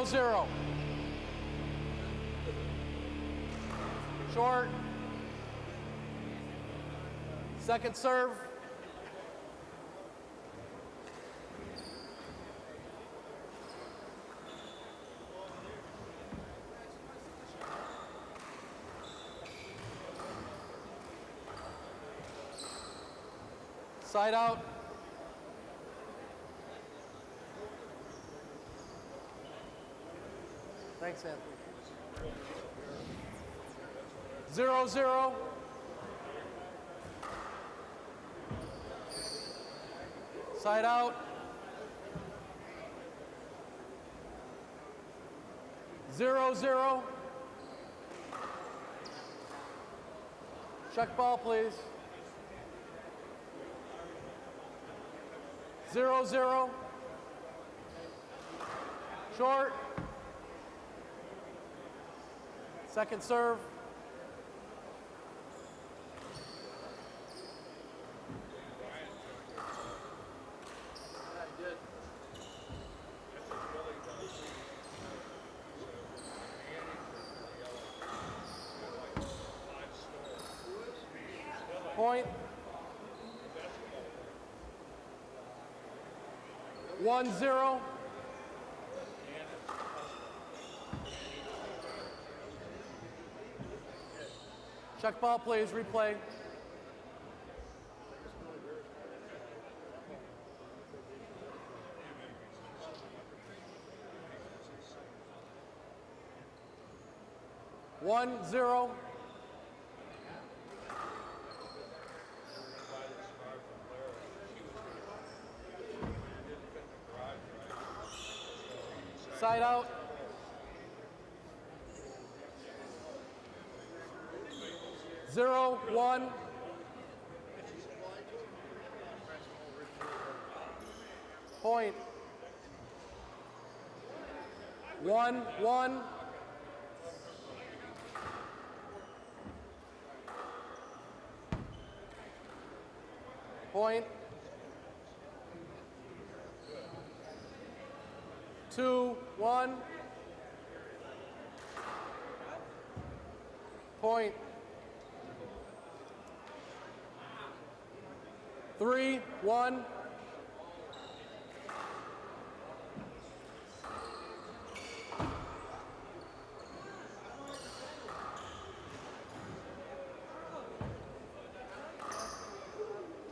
0-0. Short. Second serve. Side out. Thanks, Anthony. 0-0. Side out. 0-0. Check ball, please. 0-0. Short. Second serve. Point. 1-0. Check ball, please. Replay. One, 0. Side out. 0-1. Point. 1-1. Point. 2-1. Point. 3-1.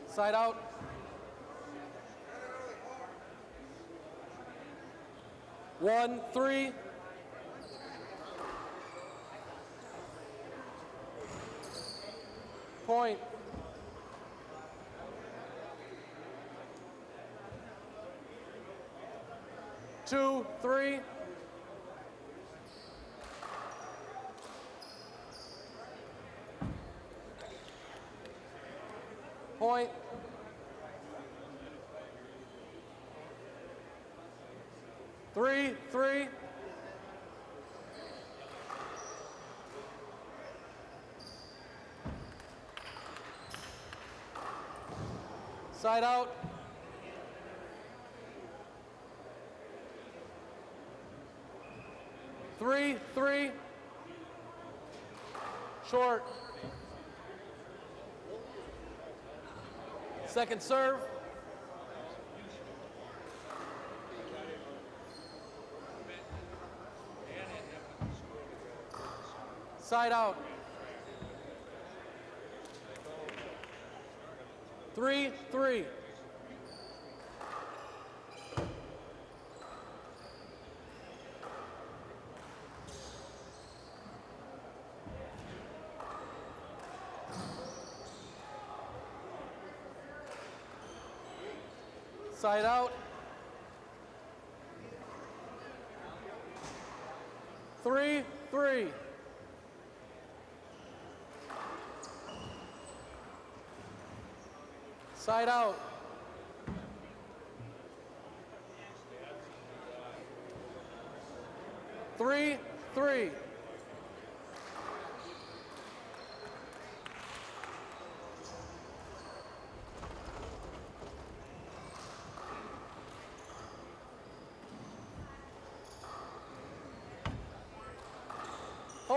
Side out. 1-3. Point. 2-3. Point. 3-3. Side out. 3-3. Short. Second serve. Side out. 3-3. Side out. 3-3. Side out. 3-3.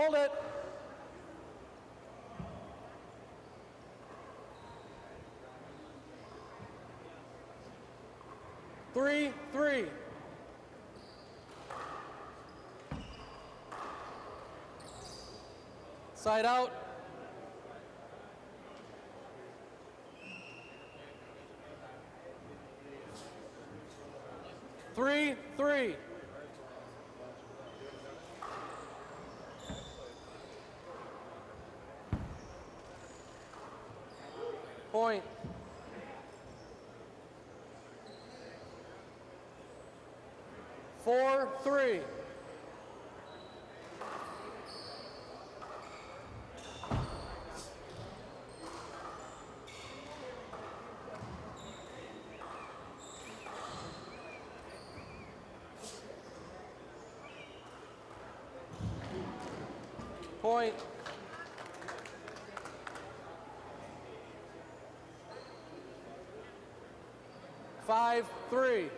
Hold it. Three, three. Side out. Three, three. Point. Four, three. Point. Five, three.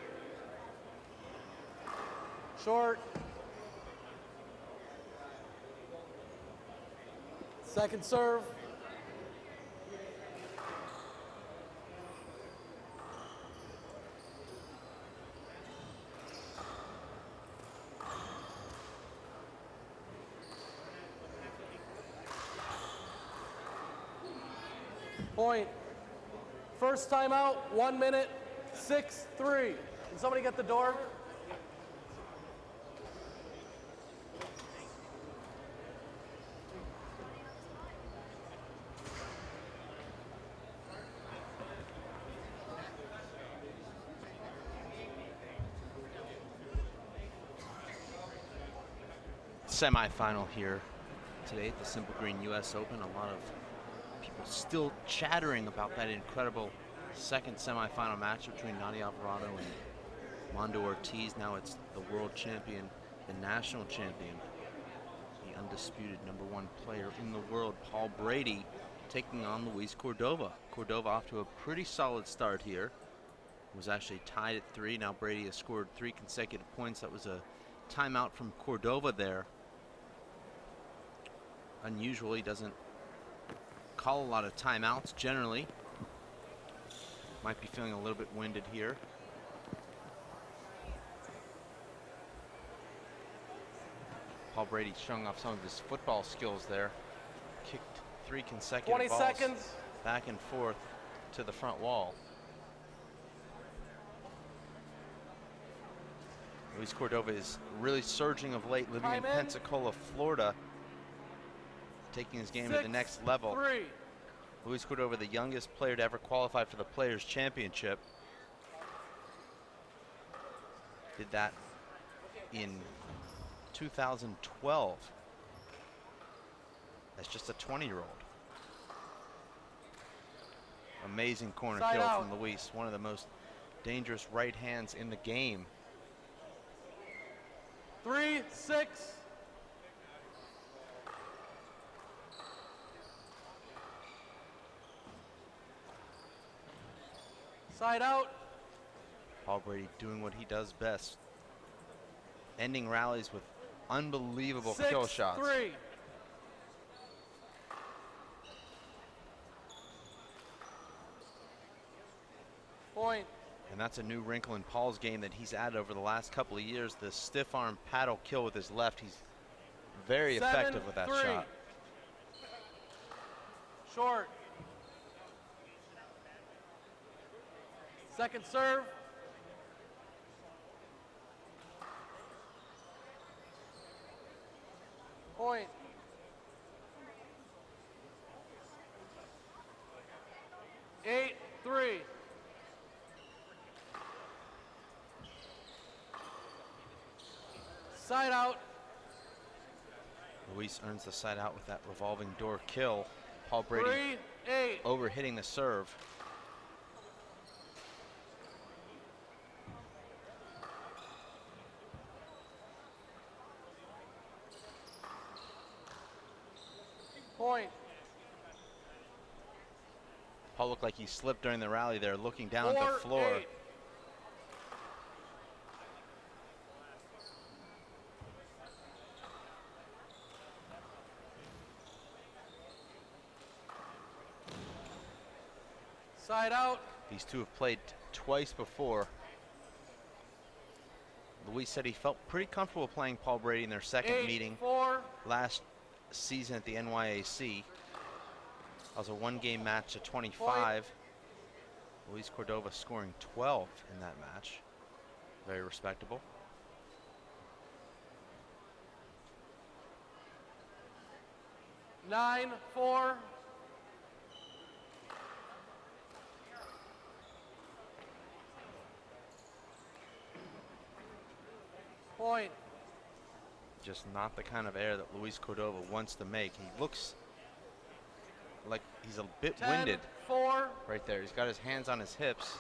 Short. Second serve. Point. First timeout, 1 minute, 6-3. Can somebody get the door? Semi-final here today at the Simple Green U.S. Open. A lot of people still chattering about that incredible second semi-final match between Nadia Alvarado and Mondo Ortiz. Now it's the world champion, the national champion, the undisputed #1 player in the world, Paul Brady, taking on Luis Cordova. Cordova off to a pretty solid start here. Was actually tied at 3. Now Brady has scored 3 consecutive points. That was a timeout from Cordova there. Unusual, he doesn't call a lot of timeouts generally. Might be feeling a little bit winded here. Paul Brady showing off some of his football skills there. Kicked 3 consecutive 20 balls seconds. back and forth to the front wall. Luis Cordova is really surging of late, living in Pensacola, Florida, taking his game to the next level. 3. Luis Cordova, the youngest player to ever qualify for the Players' Championship. Did that in 2012. That's just a 20-year-old. Amazing corner Side kill out. from Luis, one of the most dangerous right hands in the game. 3, 6. Side out. Paul Brady doing what he does best, ending rallies with unbelievable 6, kill shots. 3. Point. And that's a new wrinkle in Paul's game that he's added over the last couple of years. The stiff arm paddle kill with his left. He's very 7, effective with that 3. shot. Short. Second serve. Point. Eight, 3. Side out. Luis earns the side out with that revolving door kill. Paul Brady 3, 8. overhitting the serve. Point. Paul looked like he slipped during the rally there, looking down at 4, the floor. 8. Side out. These two have played twice before. Luis said he felt pretty comfortable playing Paul Brady in their second meeting 8-4. last season at the NYAC. That was a one-game match to 25. Point. Luis Cordova scoring 12 in that match. Very respectable. 9-4. Point. Just not the kind of error that Luis Cordova wants to make. He looks like he's a bit winded 10-4. right there. He's got his hands on his hips.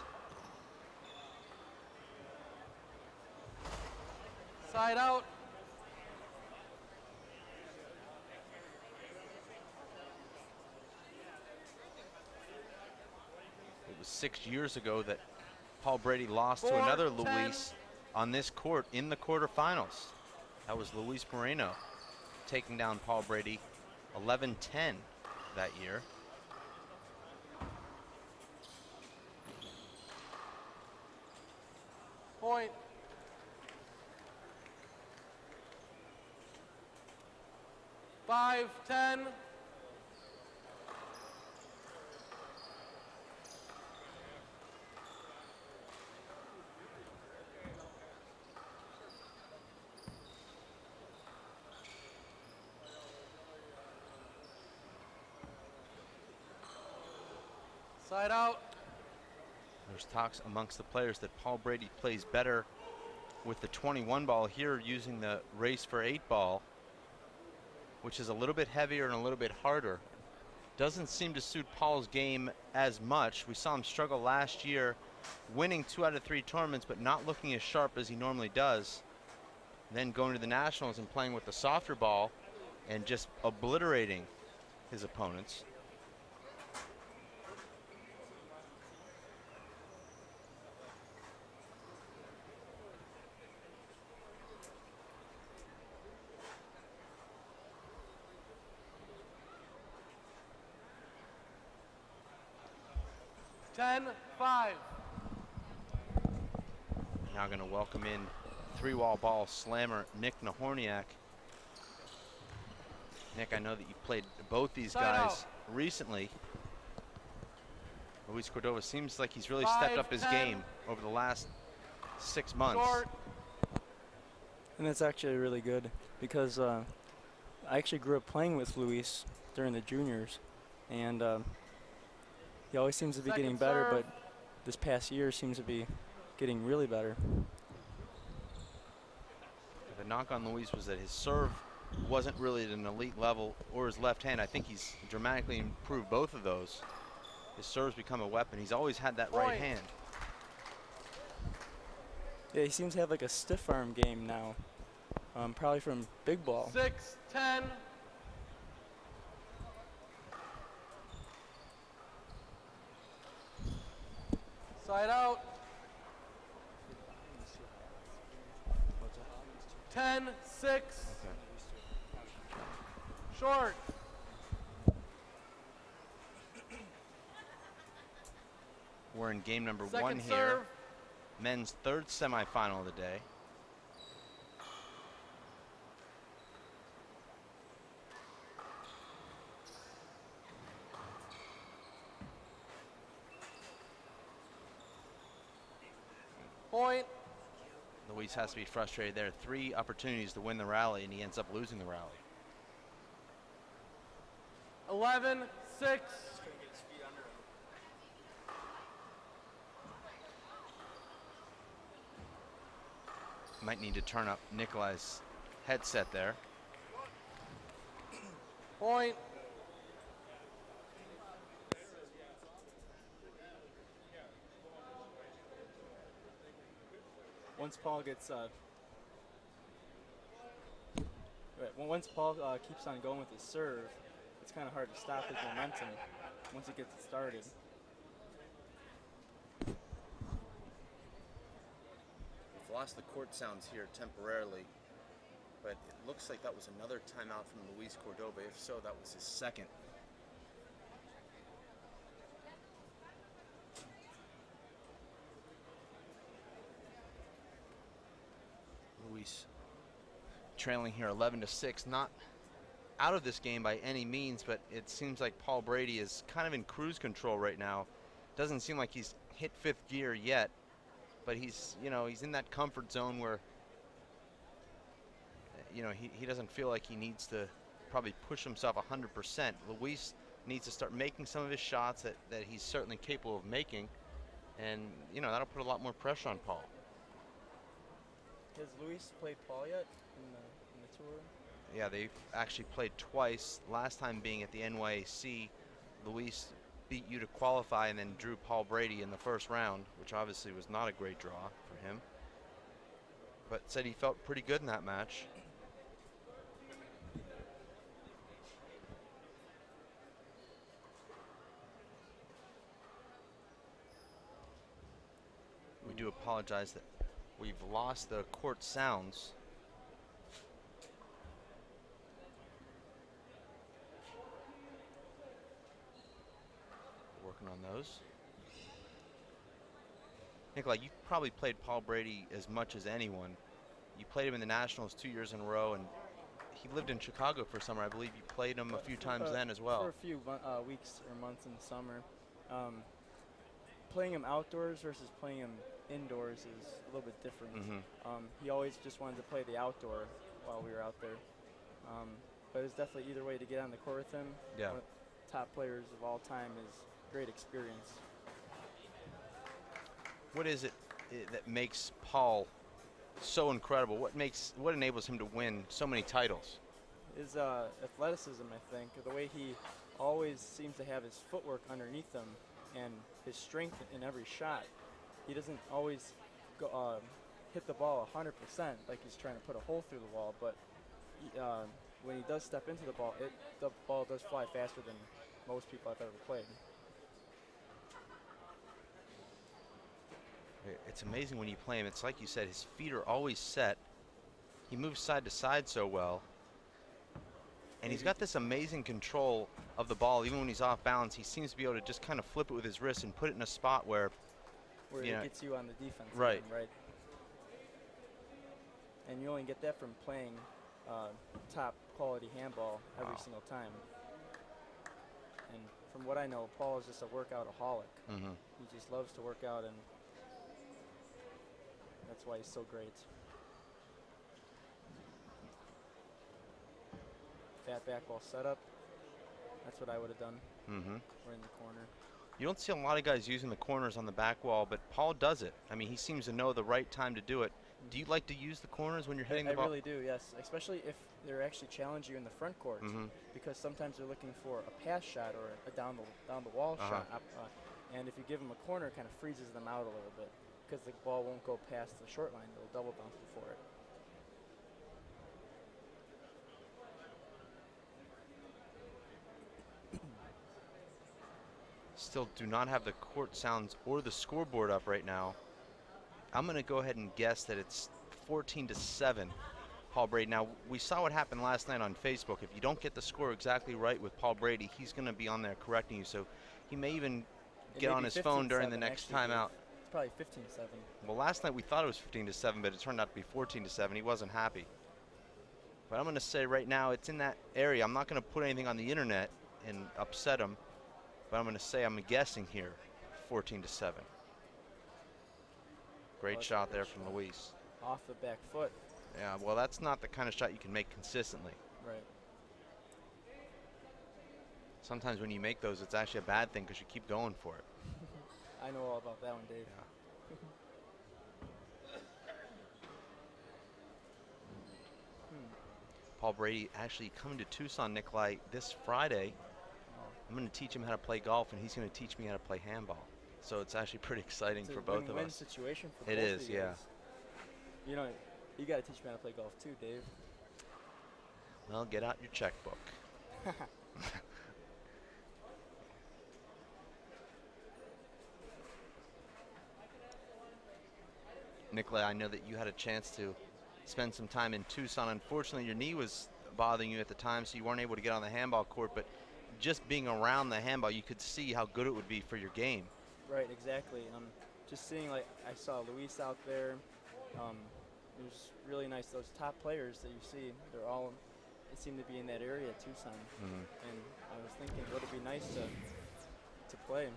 Side out. It was 6 years ago that Paul Brady lost to 4-10. another Luis on this court in the quarterfinals. That was Luis Moreno taking down Paul Brady 11-10 that year. Point. Five, 10. Side out. There's talks amongst the players that Paul Brady plays better with the 21 ball here, using the race for 8 ball, which is a little bit heavier and a little bit harder. Doesn't seem to suit Paul's game as much. We saw him struggle last year, winning 2 out of 3 tournaments, but not looking as sharp as he normally does. Then going to the Nationals and playing with the softer ball and just obliterating his opponents. Ten, 5. Now going to welcome in 3-wall ball slammer Nick Nahorniak. Nick, I know that you played both these Side guys out. recently. Luis Cordova seems like he's really 5, stepped up his 10. game over the last 6 months. Short. And that's actually really good because I actually grew up playing with Luis during the juniors, and he always seems to be getting Second better, serve. but this past year seems to be getting really better. The knock on Luis was that his serve wasn't really at an elite level, or his left hand. I think he's dramatically improved both of those. His serve's become a weapon. He's always had that right Point. hand. Yeah, he seems to have like a stiff arm game now, probably from big ball. 6, 10. Side out. 10, 6. Short. We're in game number 1 Second here. serve. Men's 3rd semifinal of the day. Point. Luis has to be frustrated there. 3 opportunities to win the rally, and he ends up losing the rally. 11, 6. Might need to turn up Nikolai's headset there. Point. Once Paul gets, once Paul keeps on going with his serve, it's kind of hard to stop his momentum once he gets it started. We've lost the court sounds here temporarily, but it looks like that was another timeout from Luis Cordova. If so, that was his second. trailing here 11-6. Not out of this game by any means, but it seems like Paul Brady is kind of in cruise control right now. Doesn't seem like he's hit fifth gear yet, but he's in that comfort zone where he doesn't feel like he needs to probably push himself 100%. Luis needs to start making some of his shots that he's certainly capable of making, and that'll put a lot more pressure on Paul. Has Luis played Paul yet in the tour? Yeah, they've actually played twice. Last time being at the NYAC, Luis beat you to qualify and then drew Paul Brady in the first round, which obviously was not a great draw for him. But said he felt pretty good in that match. We do apologize that we've lost the court sounds. Working on those. Nikolai, you probably played Paul Brady as much as anyone. You played him in the Nationals 2 years in a row, and he lived in Chicago for summer. I believe you played him a few times then as well. For a few weeks or months in the summer. Playing him outdoors versus playing him indoors is a little bit different. He always just wanted to play the outdoor while we were out there. But it's definitely either way to get on the court with him. Yeah. One of the top players of all time is great experience. What is it that makes Paul so incredible? What enables him to win so many titles? His athleticism, I think, the way he always seems to have his footwork underneath him and his strength in every shot. He doesn't always go, hit the ball 100% like he's trying to put a hole through the wall, but when he does step into the ball does fly faster than most people I've ever played. It's amazing when you play him. It's like you said, his feet are always set. He moves side to side so well. And he's got this amazing control of the ball. Even when he's off balance, he seems to be able to just kind of flip it with his wrist and put it in a spot where it gets you on the defense. Right. Right. And you only get that from playing top quality handball every single time. And from what I know, Paul is just a workout-aholic. He just loves to work out, and that's why he's so great. Fat back ball setup. That's what I would have done. We're in the corner. You don't see a lot of guys using the corners on the back wall, but Paul does it. I mean, he seems to know the right time to do it. Do you like to use the corners when you're hitting the ball? I really do, yes. Especially if they're actually challenging you in the front court, because sometimes they're looking for a pass shot or a down the wall shot. And if you give them a corner, it kind of freezes them out a little bit because the ball won't go past the short line. It'll double bounce before it. Still do not have the court sounds or the scoreboard up right now. I'm going to go ahead and guess that it's 14-7, Paul Brady. Now, we saw what happened last night on Facebook. If you don't get the score exactly right with Paul Brady, he's going to be on there correcting you. So he may even get on his phone during the next timeout. It's probably 15-7. Well, last night we thought it was 15-7, but it turned out to be 14-7. He wasn't happy. But I'm going to say right now it's in that area. I'm not going to put anything on the internet and upset him, but I'm going to say I'm guessing here 14-7. Great shot there from Luis. Off the back foot. Yeah, well, that's not the kind of shot you can make consistently. Right. Sometimes when you make those, it's actually a bad thing because you keep going for it. I know all about that one, Dave. Yeah. Paul Brady actually coming to Tucson, Nikolai, this Friday. I'm going to teach him how to play golf, and he's going to teach me how to play handball. So it's actually pretty exciting for both of us. It's a win-win situation for both of you. It is, yeah. You know, you got to teach me how to play golf too, Dave. Well, get out your checkbook. Nikolai, I know that you had a chance to spend some time in Tucson. Unfortunately, your knee was bothering you at the time, so you weren't able to get on the handball court. But just being around the handball, you could see how good it would be for your game. Right, exactly. Just seeing, like, I saw Luis out there. it was really nice. Those top players that you see, they seem to be in that area at Tucson. And I was thinking, would it be nice to play?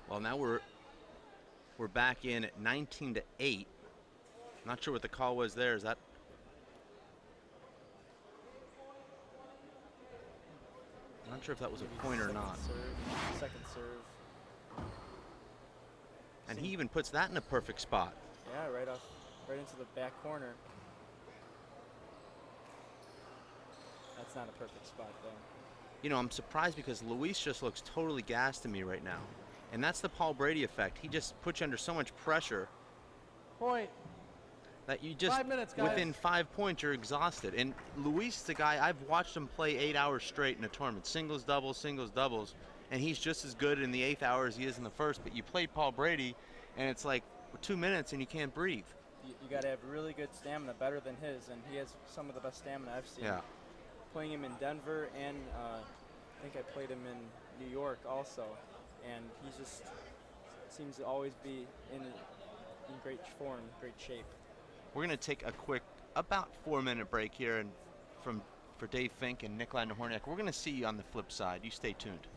Well, now we're back in at 19-8. Not sure what the call was there. Is that? I'm not sure if that was a point or not. Second serve. And he even puts that in a perfect spot. Yeah, right into the back corner. That's not a perfect spot, though. You know, I'm surprised because Luis just looks totally gassed to me right now. And that's the Paul Brady effect. He just puts you under so much pressure Point. that you just, 5 minutes, guys. within 5 points, you're exhausted. And Luis is the guy, I've watched him play 8 hours straight in a tournament. Singles, doubles, and he's just as good in the 8th hour as he is in the first. But you play Paul Brady, and it's like 2 minutes and you can't breathe. You got to have really good stamina, better than his, and he has some of the best stamina I've seen. Yeah. Playing him in Denver, and I think I played him in New York also, and he just seems to always be in great form, great shape. We're going to take a quick, about 4-minute break here, and for Dave Fink and Nikolai Nahorniak. We're going to see you on the flip side. You stay tuned.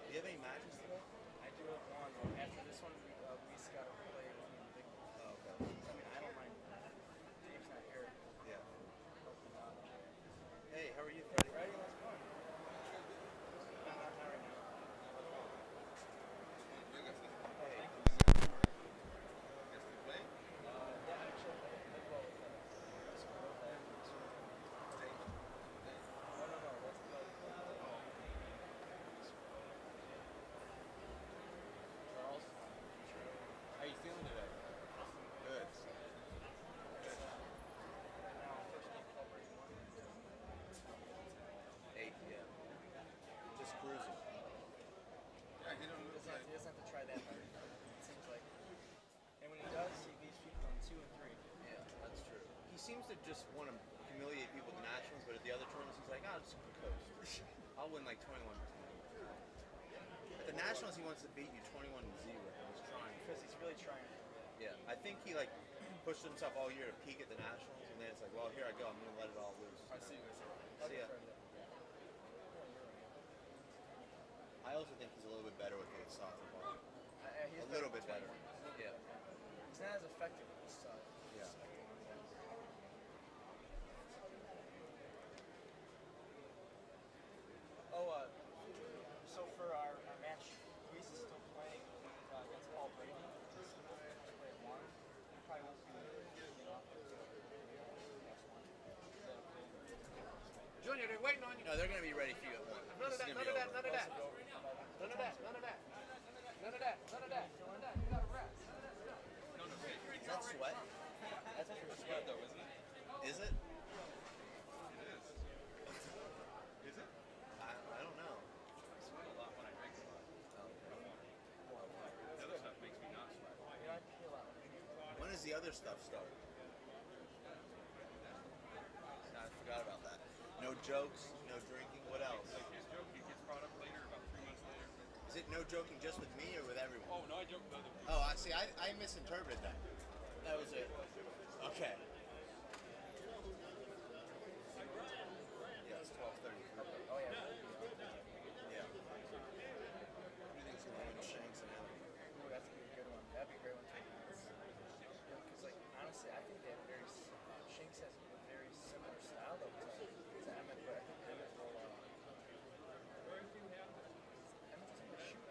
Do you have any matches today? I do have one. After this one, Luis got to play one in the big one. Oh, okay. I mean, I don't mind. Dave's not here. Yeah. Hey, how are you, Freddie? Ready? Let's go. Not right now. How you feeling today? Good. 8, yeah. Just cruising. Yeah, he doesn't have to try that hard. It seems like. And when he does, he leaves people on 2 and 3. Yeah, that's true. He seems to just want to humiliate people at the Nationals, but at the other tournaments, he's like, I'll just coast. I'll win like 21-20. At the Nationals, he wants to beat you 21-0. He's trying. Because he's really trying. Yeah, I think he like pushed himself all year to peak at the Nationals, and then it's like, well, here I go. I'm going to let it all loose. I see. See ya. I also think he's a little bit better with the softer ball. A little bit better. Yeah. He's not as effective with this side. Yeah. So for our match, Luis is still playing against Paul Brady. He's play at 1. He probably won't be Junior, they're waiting on you. No, they're going to be ready for you at 1. None of that. You gotta rest. Is that sweat? That's pure sweat, though, isn't it? Is it? Is it? I don't know. I sweat a lot when I drink a lot. The other stuff makes me not sweat. You know, I feel out. When does the other stuff start? I forgot about that. No jokes, no drinking. What else? Like his joke, he gets brought up later, about 3 months later. Is it no joking just with me or with everyone? Oh, no, I joke with other people. Oh, I see. I misinterpreted that. That was it. Okay. Yeah, it's 12:33. Oh, yeah. Yeah. Who do you think's going to win, Shanks and Allen? Ooh, that's gonna be a good one. That'd be a great one to because, like, honestly, I think they have Shanks has a very similar style though to Emmett, but I think Emmett will. Emmett doesn't really shoot.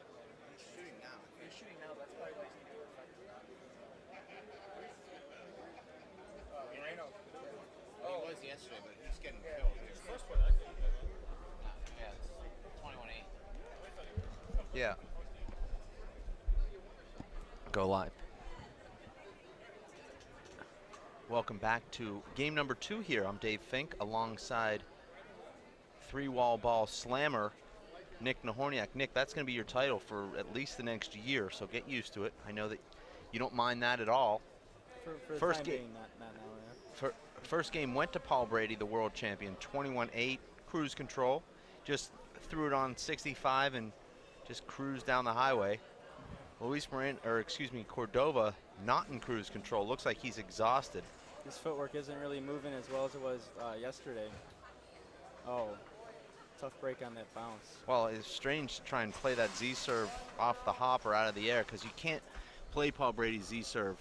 He's shooting now. He's shooting now. That's probably why he's gonna be more effective. Moreno. He was yesterday, but he's getting killed here. First one. Yeah, it's 21-8. Yeah. Go live. Welcome back to game number 2 here. I'm Dave Fink alongside 3-wall ball slammer Nick Nahorniak. Nick, that's going to be your title for at least the next year, so get used to it. I know that you don't mind that at all. For the First time game. being, not now. Yeah. First game went to Paul Brady, the world champion, 21-8, cruise control. Just threw it on 65 and just cruised down the highway. Cordova, not in cruise control. Looks like he's exhausted. His footwork isn't really moving as well as it was yesterday. Oh, tough break on that bounce. Well, it's strange to try and play that Z serve off the hop or out of the air, because you can't play Paul Brady's Z serve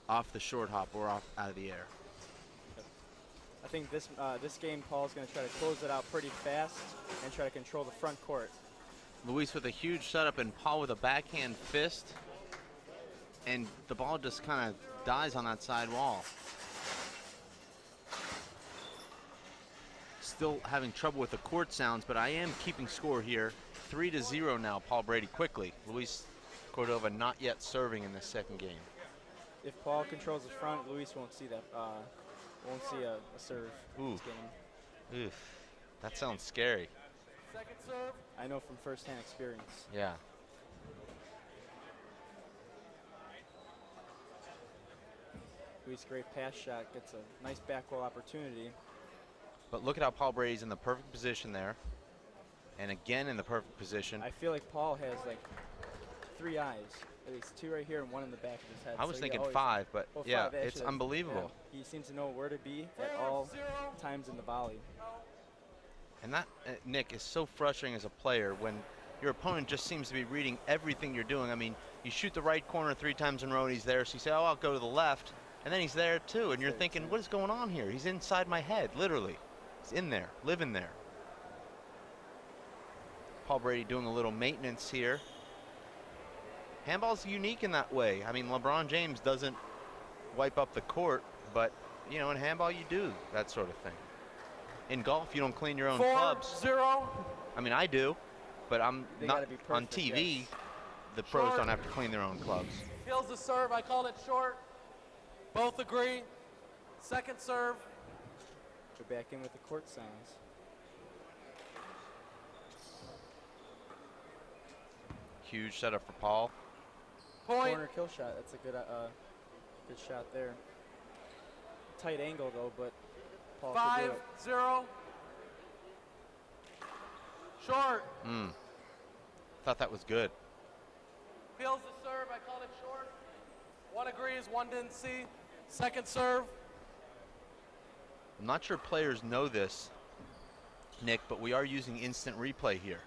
off the short hop or off out of the air. I think this game, Paul's going to try to close it out pretty fast and try to control the front court. Luis with a huge setup and Paul with a backhand fist, and the ball just kind of dies on that side wall. Still having trouble with the court sounds, but I am keeping score here. 3-0 now, Paul Brady quickly. Luis Cordova not yet serving in this second game. If Paul controls the front, Luis won't see that. Won't see a serve in this game. Oof, that sounds scary. Second serve. I know from firsthand experience. Yeah. Luis, great pass shot, gets a nice back wall opportunity. But look at how Paul Brady's in the perfect position there. And again in the perfect position. I feel like Paul has like 3 eyes. At least 2 right here and 1 in the back of his head. I was So thinking always- 5, but well, yeah, 5 actually, it's that's- unbelievable. yeah. He seems to know where to be at all times in the volley. And that, Nick, is so frustrating as a player when your opponent just seems to be reading everything you're doing. I mean, you shoot the right corner 3 times in a row and he's there, so you say, oh, I'll go to the left, and then he's there too, and you're thinking, what is going on here? He's inside my head, literally. He's in there, living there. Paul Brady doing a little maintenance here. Handball's unique in that way. I mean, LeBron James doesn't wipe up the court, but, you know, in handball you do that sort of thing. In golf, you don't clean your own clubs. 4-0. I mean, I do, but I'm They not gotta be on perfect, TV. yes. The pros Short. don't have to clean their own clubs. Feels the serve. I called it short. Both agree. Second serve. Go back in with the court sounds. Huge setup for Paul. Point. Corner kill shot. That's a good shot there. Tight angle though, but Paul could do it. 5-0. Short. Thought that was good. Feels the serve. I called it short. 1 agrees. 1 didn't see. Second serve. I'm not sure players know this, Nick, but we are using instant replay here.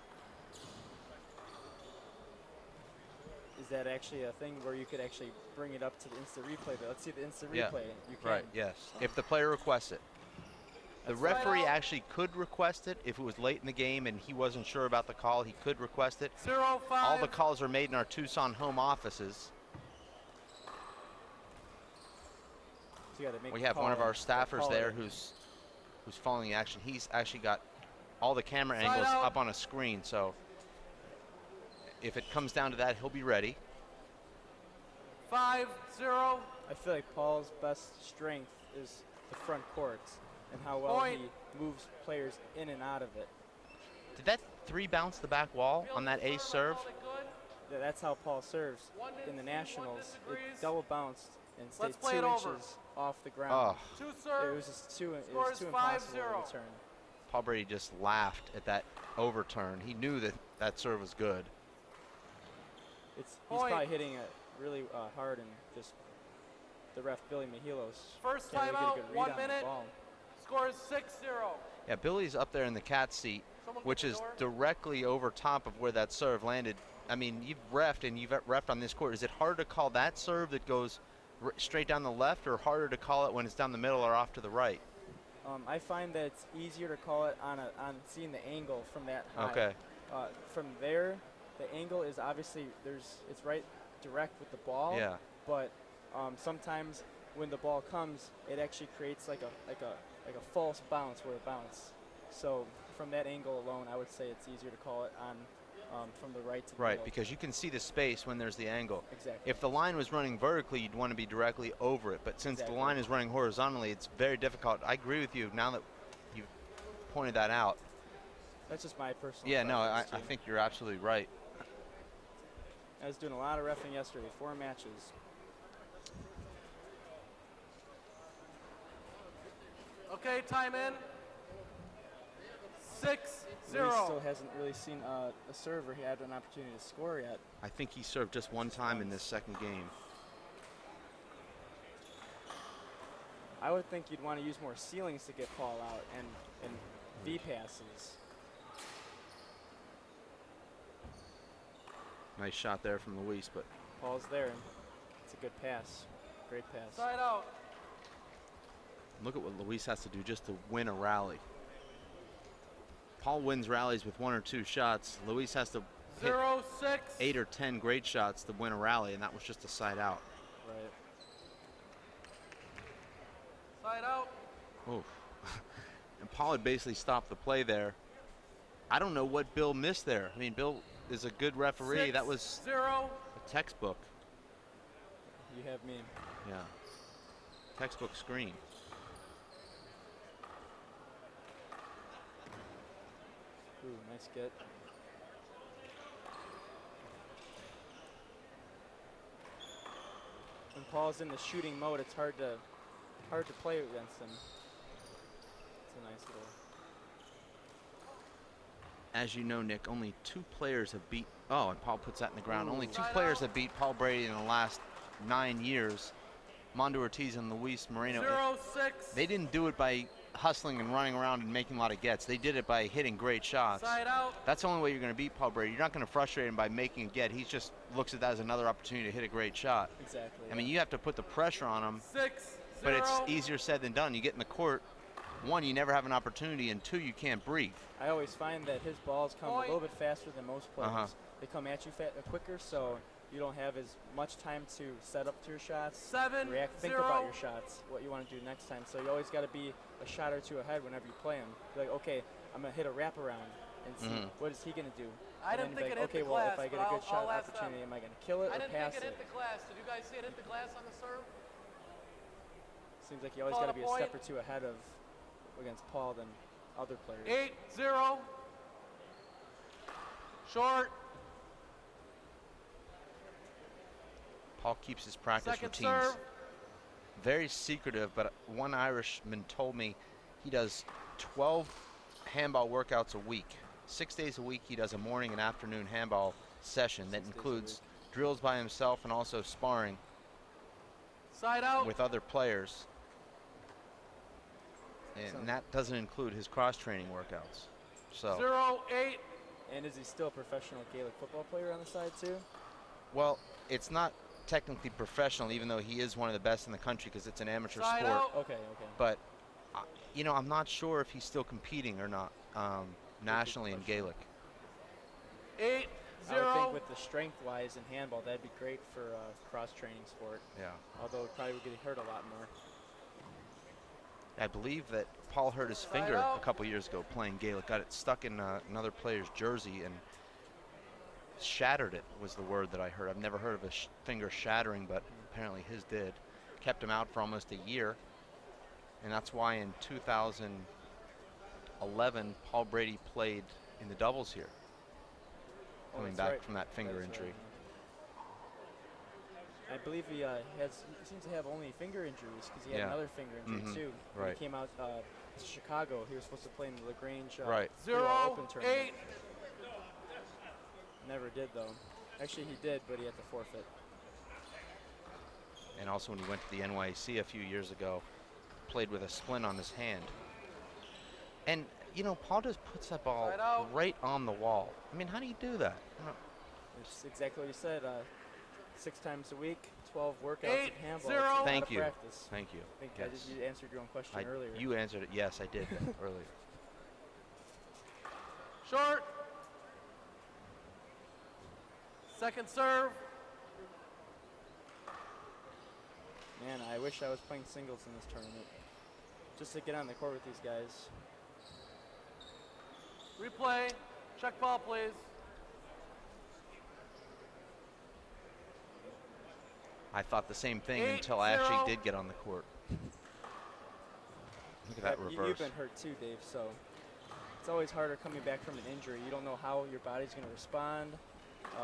Is that actually a thing where you could actually bring it up to the instant replay? But let's see the instant Yeah. replay. You can. Right, yes. If the player requests it. The That's right referee out. actually could request it. If it was late in the game and he wasn't sure about the call, he could request it. 0-5. All the calls are made in our Tucson home offices. So you gotta make We the have call one of our and staffers call there it. who's following the action. He's actually got all the camera Side angles out. up on a screen, so if it comes down to that, he'll be ready. 5-0. I feel like Paul's best strength is the front court and how well Point. he moves players in and out of it. Did that 3 bounce the back wall on that ace serve? I called it good. Yeah, that's how Paul serves in the One Nationals. disagrees. It double bounced and stayed Let's play 2 it over. inches off the ground. Oh, 2 It serve. was just too. It Score was is too impossible 5-0. to return. Paul Brady just laughed at that overturn. He knew that that serve was good. He's Point. probably hitting it really hard, and just the ref Billy Mejilos First can't time really out, get a good 1 read on the minute. ball. Score is 6-0. Yeah, Billy's up there in the cat seat, Someone which get the is door. directly over top of where that serve landed. I mean, you've reffed and you've reffed on this court. Is it harder to call that serve that goes straight down the left, or harder to call it when it's down the middle or off to the right? I find that it's easier to call it on seeing the angle from that high. Okay. From there, the angle is obviously it's right direct with the ball. Yeah. But sometimes when the ball comes, it actually creates like a false bounce where it bounces. So from that angle alone, I would say it's easier to call it on from the right to the Right, middle. because you can see the space when there's the angle. Exactly. If the line was running vertically, you'd want to be directly over it. But since the Exactly. line is running horizontally, it's very difficult. I agree with you now that you've pointed that out. That's just my personal. Yeah, no, I preference, too. think you're absolutely right. I was doing a lot of reffing yesterday, 4 matches. Okay, time in. 6-0. Luis still hasn't really seen a server. He had an opportunity to score yet. I think he served just one time in this second game. I would think you'd want to use more ceilings to get Paul out and V passes. Nice shot there from Luis, but Paul's there. It's a good pass. Great pass. Side out. look at what Luis has to do just to win a rally. Paul wins rallies with 1 or 2 shots. Luis has to hit 0-6. 8 or 10 great shots to win a rally, and that was just a side out. Right. Side out. Oof. And Paul had basically stopped the play there. I don't know what Bill missed there. I mean, Bill is a good referee. That was 6-0. a textbook. You have me. Yeah. Textbook screen. Ooh, nice get. When Paul's in the shooting mode, it's hard to play against him. It's a nice little. As you know, Nick, only 2 players have beat. Oh, and Paul puts that in the ground. Ooh. Only 2 Side players out. have beat Paul Brady in the last 9 years. Mondo Ortiz and Luis Moreno. 0-6. They didn't do it by hustling and running around and making a lot of gets. They did it by hitting great shots. Side out. That's the only way you're going to beat Paul Brady. You're not going to frustrate him by making a get. He just looks at that as another opportunity to hit a great shot. Exactly. I mean, you have to put the pressure on him, 6-0. but it's easier said than done. You get in the court, 1, you never have an opportunity, and 2, you can't breathe. I always find that his balls come Point. a little bit faster than most players. Uh-huh. They come at you quicker, so you don't have as much time to set up to your shots, 7-0. think about your shots, what you want to do next time. So you always got to be a shot or 2 ahead whenever you play him. Be like, okay, I'm going to hit a wraparound and see what is he going to do. I And didn't then think be it like, hit okay, the well, glass, if I get but a good shot I'll ask them. opportunity, am I going to kill it I or didn't pass think it it? hit the glass. Did you guys see it hit the glass on the serve? Seems like you always Call got to it be a a step point. or 2 ahead of against Paul than other players. 8-0. Short. Paul keeps his practice Second routines serve. very secretive, but one Irishman told me he does 12 handball workouts a week. 6 days a week he does a morning and afternoon handball session that 6 days a includes week. drills by himself and also sparring Side out. with other players. So- And that doesn't include his cross-training workouts. So, 0-8. And is he still a professional Gaelic football player on the side too? well, it's not technically professional, even though he is one of the best in the country because it's an amateur Side sport. out. Okay. But, you know, I'm not sure if he's still competing or not nationally in Gaelic. 8-0. I would think with the strength-wise in handball, that'd be great for a cross-training sport. Yeah. Although it probably would get hurt a lot more. I believe that Paul hurt his finger a couple years ago playing Gaelic. Got it stuck in another player's jersey and shattered it was the word that I heard. I've never heard of a finger shattering, but apparently his did. Kept him out for almost a year. And that's why in 2011, Paul Brady played in the doubles here, coming that's back right. from that finger That's injury. right. I believe he seems to have only finger injuries because he had Yeah. another finger injury too. When Right. he came out to Chicago, he was supposed to play in the LaGrange Right. Open tournament. 0-8. Never did though. Actually, he did, but he had to forfeit. And also when he went to the NYC a few years ago, played with a splint on his hand. And, you know, Paul just puts that ball Side out. right on the wall. I mean, how do you do that? I don't- It's exactly what you said. 6 times a week, 12 workouts 8-0. of handball. It's a lot Thank of you. Practice. Thank you. I think Yes. you answered your own question earlier. You answered it. Yes, I did earlier. Short. Second serve. Man, I wish I was playing singles in this tournament. Just to get on the court with these guys. Replay. Check ball, please. I thought the same thing until I actually 8-0. did get on the court. Look at that You've reverse. been hurt too, Dave, so it's always harder coming back from an injury. You don't know how your body's going to respond.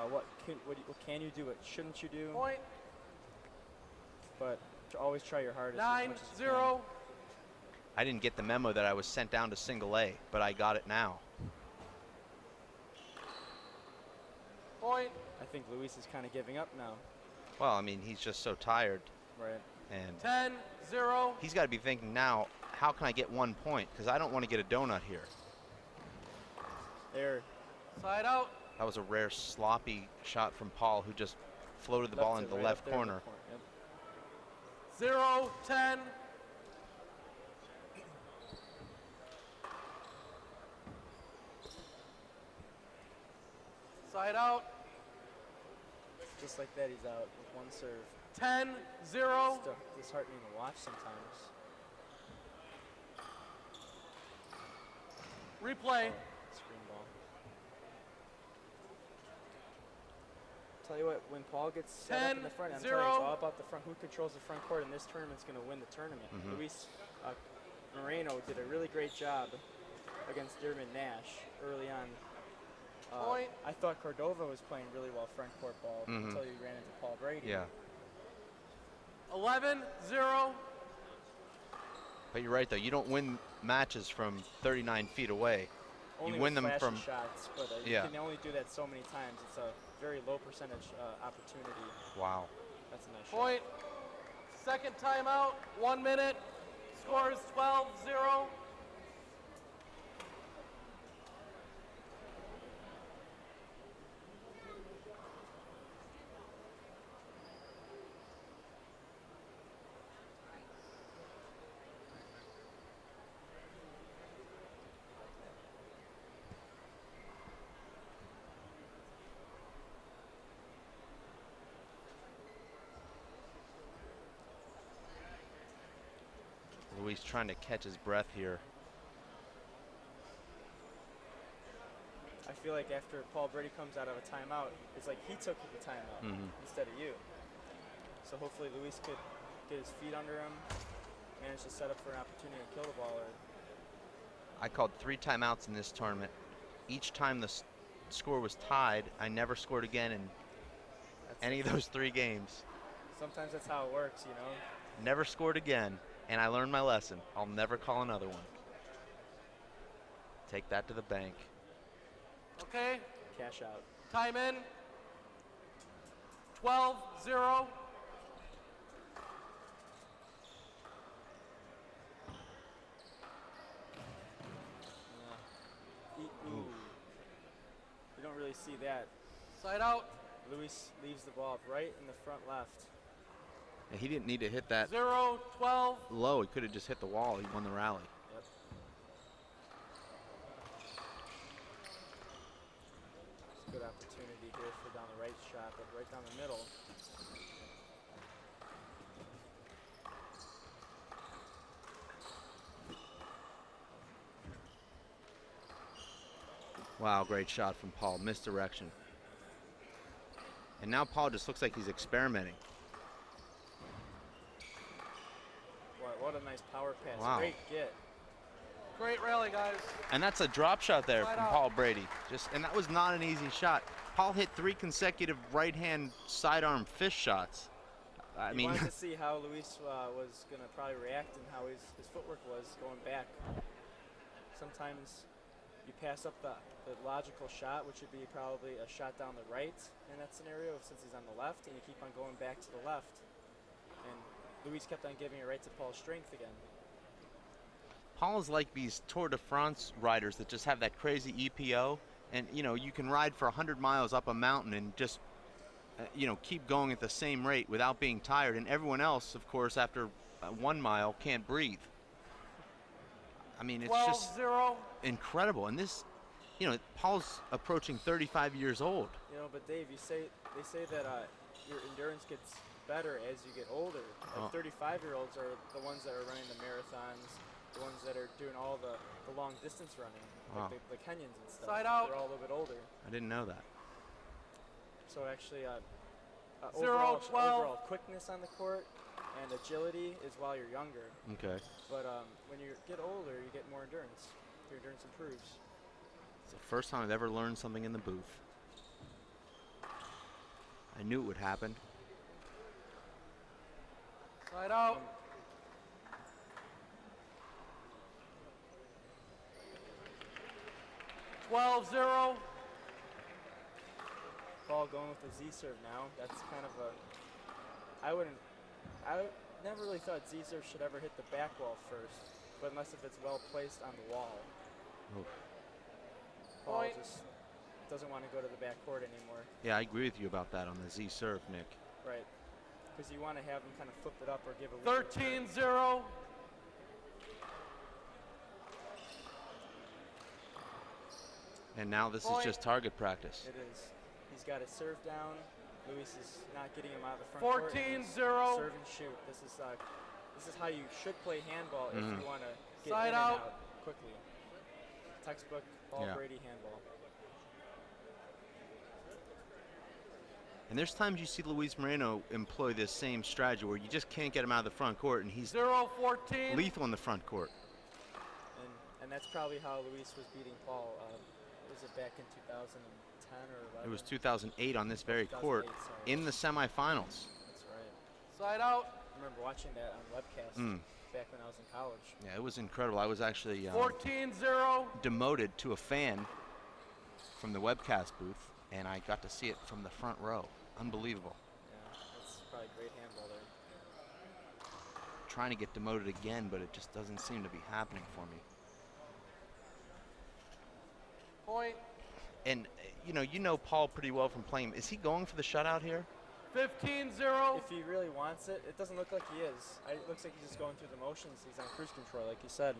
What can you do? What shouldn't you do? Point. But always try your hardest. As much as you 9-0. I didn't get the memo that I was sent down to single A, but I got it now. Point. I think Luis is kind of giving up now. Well, I mean, he's just so tired. Right. And 10-0. he's got to be thinking now, how can I get 1 point? Because I don't want to get a donut here. There. Side out. That was a rare sloppy shot from Paul, who just floated the ball into the right left up there in the corner. Yep. 0-10. Side out. Just like that, he's out with one serve. 10-0. It's disheartening to watch sometimes. Replay. Screen ball. Tell you what, when Paul gets set up in the front, I'm telling you, it's all about the front. Who controls the front court in this tournament's going to win the tournament. Luis Moreno did a really great job against Dearman Nash early on. Point. I thought Cordova was playing really well front court ball until he ran into Paul Brady. Yeah. 11-0. But you're right, though. You don't win matches from 39 feet away. Only you win with them flashy from shots, but you can only do that so many times. It's a very low percentage opportunity. Wow. That's a nice Point. Second timeout. 1 minute. Score is 12-0. Luis trying to catch his breath here. I feel like after Paul Brady comes out of a timeout, it's like he took the timeout instead of you. So hopefully Luis could get his feet under him, manage to set up for an opportunity to kill the ball. I called 3 timeouts in this tournament. Each time the score was tied, I never scored again in any of those 3 games. Sometimes that's how it works, you know. Never scored again, and I learned my lesson. I'll never call another one. Take that to the bank. Okay. Cash out. Time in. 12-0. Ooh. You don't really see that. Side out. Luis leaves the ball right in the front left. And he didn't need to hit that 0-12. low. He could have just hit the wall. He won the rally. Yep. It's a good opportunity here for down the right shot, but right down the middle. Wow, great shot from Paul. Misdirection. And now Paul just looks like he's experimenting. What a nice power pass. Wow. Great get. Great rally, guys. And that's a drop shot there Side from out. Paul Brady. And that was not an easy shot. Paul hit 3 consecutive right-hand sidearm fist shots. I You mean, wanted to see how Luis was going to probably react and how his footwork was going back. Sometimes you pass up the logical shot, which would be probably a shot down the right in that scenario since he's on the left, and you keep on going back to the left. And Luis kept on giving it right to Paul's strength again. Paul is like these Tour de France riders that just have that crazy EPO, and you can ride for 100 miles up a mountain and just keep going at the same rate without being tired, and everyone else, of course, after 1 mile can't breathe. I mean, it's just 12-0. incredible. And this, Paul's approaching 35 years old. But Dave, they say that your endurance gets better as you get older. Like 35-year-olds are the ones that are running the marathons, the ones that are doing all the long distance running, Wow. like the Kenyans and stuff. Side out. They're all a little bit older. I didn't know that. So actually, 0-12. overall quickness on the court and agility is while you're younger. Okay. But when you get older, you get more endurance. Your endurance improves. It's the first time I've ever learned something in the booth. I knew it would happen. Side out. 12-0. Paul going with the Z serve now. That's kind of a. I never really thought Z serve should ever hit the back wall first, but unless if it's well placed on the wall. Oof. Paul Point. just doesn't want to go to the back court anymore. Yeah, I agree with you about that on the Z serve, Nick. Right. Because you want to have him kind of flip it up or give a weaker 13-0. And now this is Point. just target practice. It is. He's got his serve down. Luis is not getting him out of the front court. 14-0. Serve and shoot. This is how you should play handball if you want to get Side in and out. out quickly. Textbook Paul Yeah. Brady handball. And there's times you see Luis Moreno employ this same strategy where you just can't get him out of the front court, and he's 0-14. lethal in the front court. And that's probably how Luis was beating Paul. Was it back in 2010 or 11? It was 2008 on this very court 2008, sorry. in the semifinals. That's right. Side out. I remember watching that on webcast back when I was in college. Yeah, it was incredible. I was actually 14-0. demoted to a fan from the webcast booth, and I got to see it from the front row. Unbelievable. Yeah, that's probably great handball there. Trying to get demoted again, but it just doesn't seem to be happening for me. Point. And you know Paul pretty well from playing. Is he going for the shutout here? 15-0. If he really wants it, it doesn't look like he is. It looks like he's just going through the motions. He's on cruise control, like you said.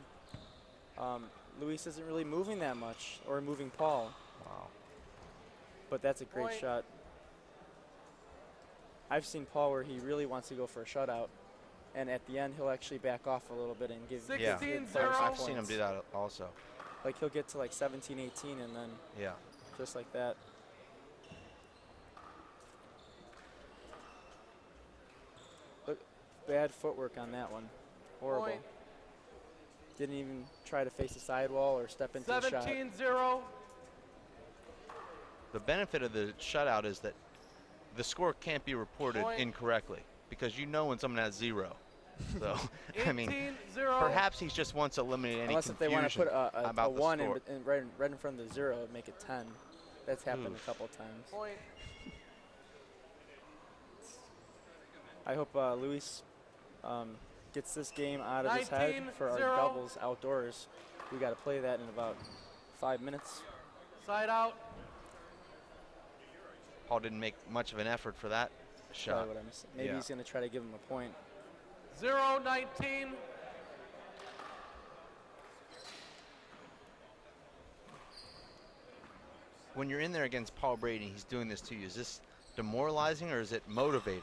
Luis isn't really moving that much, or moving Paul. Wow. But that's a great Point. shot. I've seen Paul where he really wants to go for a shutout, and at the end he'll actually back off a little bit and give. Yeah, 16-0. I've seen him do that also. Like he'll get to like 17, 18, and then Yeah. just like that. Look, bad footwork on that one. Horrible. Point. Didn't even try to face the sidewall or step into the shot. 17-0. The benefit of the shutout is that the score can't be reported Point. incorrectly because you know when someone has zero. So, I mean, 18-0. perhaps he's just wants to eliminate any Unless if they want to confusion put a about the 1 score. right in front of the 0 and make it 10. That's happened Oof. a couple times. Point. I hope Luis gets this game out of his head for our 19-0. doubles outdoors. We got to play that in about 5 minutes. Side out. Paul didn't make much of an effort for that shot. Probably what I'm saying. Maybe Yeah. he's going to try to give him a point. 0-19. When you're in there against Paul Brady, he's doing this to you. Is this demoralizing or is it motivating?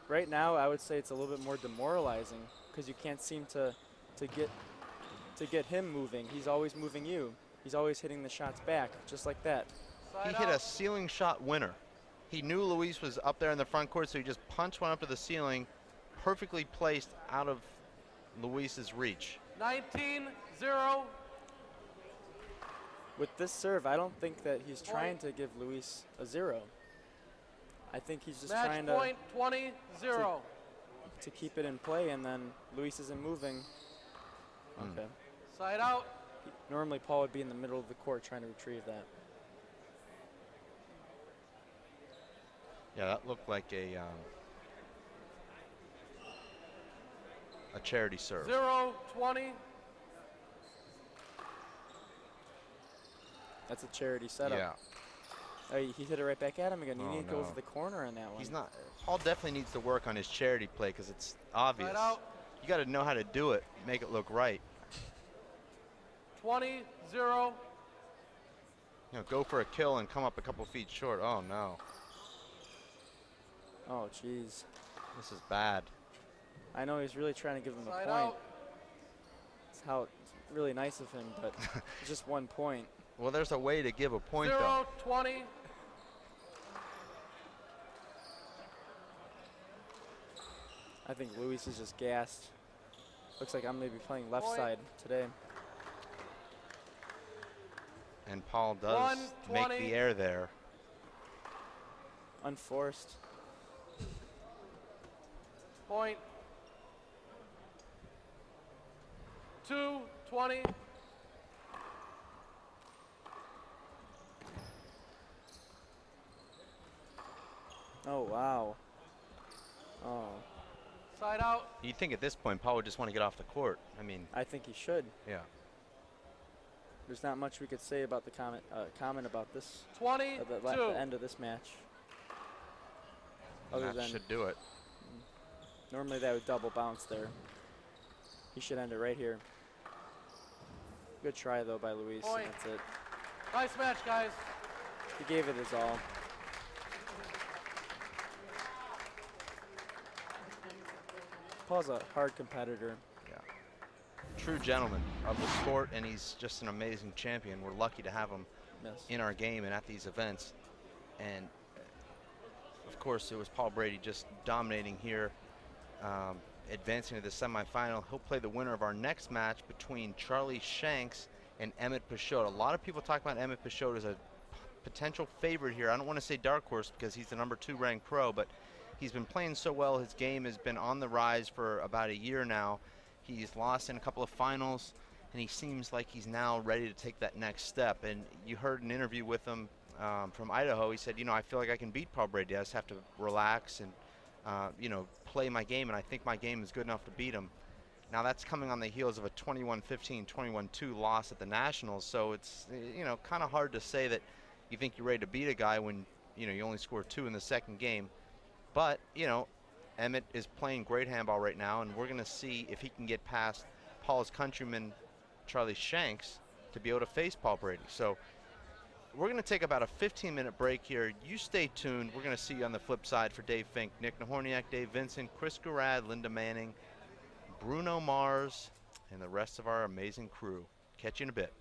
Right now, I would say it's a little bit more demoralizing because you can't seem to get him moving. He's always moving you. He's always hitting the shots back, just like that. Side He hit out. a ceiling shot winner. He knew Luis was up there in the front court, so he just punched one up to the ceiling, perfectly placed out of Luis's reach. 19-0. With this serve, I don't think that he's trying to give Luis a 0. I think he's just Match trying point 20-0. to keep it in play, and then Luis isn't moving. Okay. Side out. Normally, Paul would be in the middle of the court trying to retrieve that. Yeah, that looked like a charity serve. 0-20. That's a charity setup. Yeah. Oh, he hit it right back at him again. You Oh, need to go no. over the corner on that one. He's not. Paul definitely needs to work on his charity play because it's obvious. Side out. You got to know how to do it, make it look right. 20-0. Go for a kill and come up a couple feet short. Oh no, Oh, jeez. this is bad. I know he's really trying to give him a Side point. out. It's how it's really nice of him, but it's just 1 point. Well, there's a way to give a point though. 0-20. I think Luis is just gassed. Looks like I'm maybe playing left Point. side today. And Paul does make 120. the air there. Unforced. Point. 2-20. Oh, wow. Oh, Side out. You'd think at this point Paul would just want to get off the court. I mean, I think he should. yeah. There's not much we could say about the comment about this 22. the end of this match. Other That than should do it. normally that would double bounce there. He should end it right here. Good try though by Luis. Point. That's it. Nice match, guys. He gave it his all. Paul's a hard competitor. Yeah. True gentleman of the sport, and he's just an amazing champion. We're lucky to have him Yes. in our game and at these events. And of course, it was Paul Brady just dominating here, advancing to the semifinal. He'll play the winner of our next match between Charlie Shanks and Emmett Peixoto. A lot of people talk about Emmett Peixoto as a potential favorite here. I don't want to say dark horse because he's the #2 ranked pro, but he's been playing so well. His game has been on the rise for about a year now. He's lost in a couple of finals, and he seems like he's now ready to take that next step. And you heard an interview with him from Idaho. He said, you know, I feel like I can beat Paul Brady. I just have to relax and, you know, play my game, and I think my game is good enough to beat him. Now that's coming on the heels of a 21-15, 21-2 loss at the Nationals, so it's, you know, kind of hard to say that you think you're ready to beat a guy when, you know, you only scored 2 in the second game. But, you know, Emmett is playing great handball right now, and we're going to see if he can get past Paul's countryman, Charlie Shanks, to be able to face Paul Brady. So we're going to take about a 15-minute break here. You stay tuned. We're going to see you on the flip side for Dave Fink, Nick Nahorniak, Dave Vincent, Chris Garrad, Linda Manning, Bruno Mars, and the rest of our amazing crew. Catch you in a bit.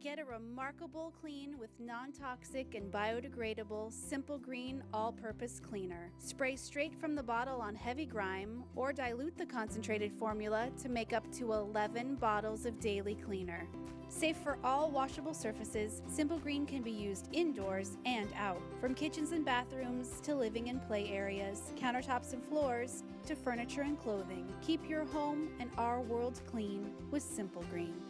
Get a remarkable clean with non-toxic and biodegradable Simple Green all-purpose cleaner. Spray straight from the bottle on heavy grime or dilute the concentrated formula to make up to 11 bottles of daily cleaner. Safe for all washable surfaces, Simple Green can be used indoors and out, from kitchens and bathrooms to living and play areas, countertops and floors to furniture and clothing. Keep your home and our world clean with Simple Green.